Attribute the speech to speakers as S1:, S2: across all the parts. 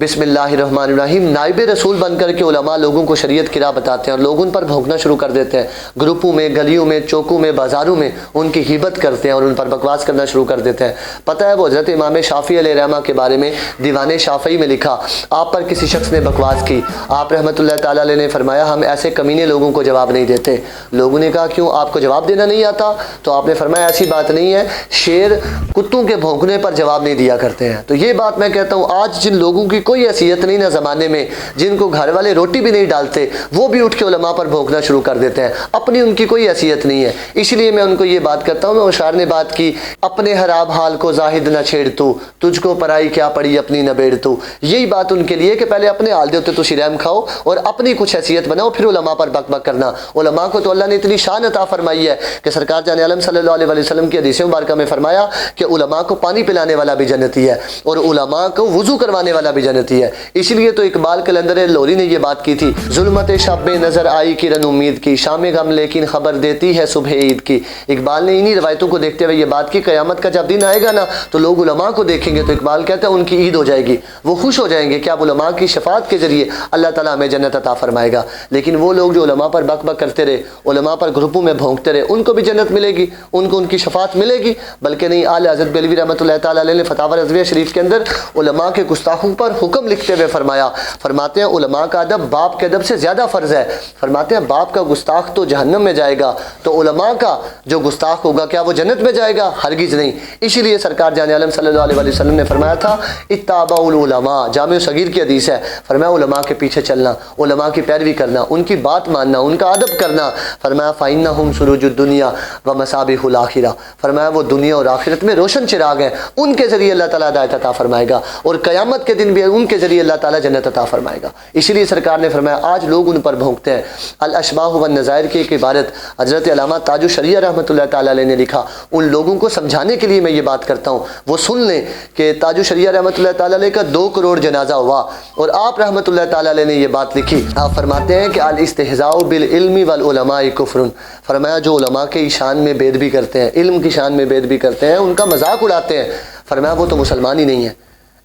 S1: बिस्मिल्लाहिर्रहमानिर्रहीम। नाइब रसूल बन कर के उलमा लोगों को शरीयत की राह बताते हैं और लोग उन पर भौंकना शुरू कर देते हैं। ग्रुपों में, गलियों में, चौकों में, बाज़ारों में उनकी हिबत करते हैं और उन पर बकवास करना शुरू कर देते हैं। पता है वो हज़रत इमाम शाफ़ी अलैहिर्रहमा के बारे में दीवान शाफ़ी में लिखा, आप पर किसी शख्स ने बकवास की, आप रहमतुल्लाह ताला अलैह ने फरमाया हम ऐसे कमीने लोगों को जवाब नहीं देते। लोगों ने कहा क्यों, आपको जवाब देना नहीं आता? तो आपने फरमाया ऐसी बात नहीं है, शेर कुत्तों के भौंकने पर जवाब नहीं दिया करते हैं। तो ये बात मैं कहता हूँ, आज जिन लोगों की कोई हैसियत नहीं ना ज़माने में, जिनको घर वाले रोटी भी नहीं डालते, वो भी उठ के उलमा पर भौंकना शुरू कर देते हैं। अपनी उनकी कोई हैसियत नहीं है। इसलिए मैं उनको ये बात करता हूँ। मैं उस शायर ने बात की, अपने हराब हाल को जाहिद न छेड़ तू, तुझको पराई क्या पड़ी अपनी न बेड़ तू। यही बात उनके लिए कि पहले अपने हाल देते तो शिरम खाओ और अपनी कुछ हैसियत बनाओ, फिर उलमा पर बक बक करना। उलमा को तो अल्लाह ने इतनी शान अता फरमाई है कि सरकार जाने आलम सल्लल्लाहु अलैहि वसल्लम की हदीस मुबारक में फरमाया कि उलमा को पानी पिलाने वाला भी जन्नती है और उलमा को वुजू करवाने वाला भी जन्नती है। इसलिए तो इकबाल कलंदर लोरी ने यह बात की थी, जुल्मत शब नजर आई किरण उम्मीद की, शाम गम लेकिन खबर देती है सुबह ईद की। इकबाल ने इन्हीं रवायतों को देखते हुए ये बात की, क़यामत का जब दिन आएगा ना तो लोग उलमा को देखेंगे तो इकबाल कहता है उनकी ईद हो जाएगी, वो खुश हो जाएंगे कि अब उलमा की शफात के जरिए अल्लाह ताला हमें जन्नत अता फरमाएगा। लेकिन वो लोग जो उलमा पर बक बक करते रहे, उलमा पर ग्रुपों में भौंकते रहे, उनको भी जन्नत मिलेगी, उनको उनकी शफात मिलेगी। बल्कि नहीं, आले हज़रत बेलवी रहमतुल्लाह ताला अलैह ने फतावा रज़विया शरीफ के अंदर उलमा के गुस्ताखों पर हुक्म लिखते हुए फरमाते हैं उलमा का अदब बाप के अदब से ज़्यादा फ़र्ज़ है। फरमाते हैं बाप का गुस्ताख तो जहन्नम में जाएगा, तो उलमा का जो गुस्ताख होगा क्या वो जन्नत में जाएगा? हरगिज़ नहीं। इसीलिए सरकार जाने आलम सल्लल्लाहु अलैहि वसल्लम ने फरमाया था इत्ताबाउल उलमा, जामे सगीर की हदीस है, फरमाया उलमा के पीछे चलना, उलमा की पैरवी करना, उनकी बात मानना, उनका अदब करना। फरमाया फ़इन्नहुम सुरूजुद दुनिया व मसाबिहुल आखिरा, फरमाया वो दुनिया और आखिरत में रोशन चिराग हैं, उनके ज़रिए अल्लाह ताला हिदायत अता फरमाएगा और क़यामत के दिन भी उनके ज़रिए अल्लाह ताला जन्नत अता फरमाएगा। इसीलिए सरकार ने फरमाया आज लोग उन पर भौंकते हैं। अल अशबाह व नज़ायर की एक इबारत हज़रत अल्लामा ताजुल शरिया रहमतुल्लाह ताला अलैह ने लिखा, उन लोगों को समझाने के लिए मैं ये बात करता हूँ, वो सुन लें कि ताजुल शरिया रहमतुल्लाह ताला अलैह का 2 करोड़ जनाजा हुआ और आप रहमतुल्लाह ताला अलैह ने ये बात लिखी। आप फरमाते हैं कि अल इस्तिहज़ाउ बिल इल्मी वल उलमाई कुफ्रुन, फरमाया जो उलमा के शान में बेदबी करते हैं, इल्म की शान में बेदबी करते हैं, उनका मजाक उड़ाते हैं, फरमाया वो तो मुसलमान ही नहीं है।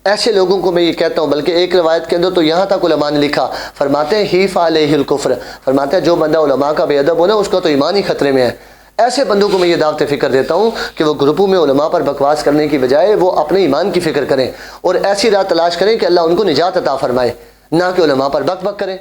S1: ऐसे लोगों को मैं ये कहता हूँ, बल्कि एक रवायत के अंदर तो यहाँ तक उलमा ने लिखा, फरमाते हैं ही फ़ालेहिल कुफ्र, फरमाते हैं जो बंदा उलमा का बेअदब हो ना उसका तो ईमान ही खतरे में है। ऐसे बंदों को मैं ये दावत फ़िक्र देता हूँ कि वो ग्रुपों में उलमा पर बकवास करने की बजाय वो अपने ईमान की फ़िक्र करें और ऐसी राह तलाश करें कि अल्लाह उनको निजात अता फरमाए, ना कि उलमा पर बक बक करें।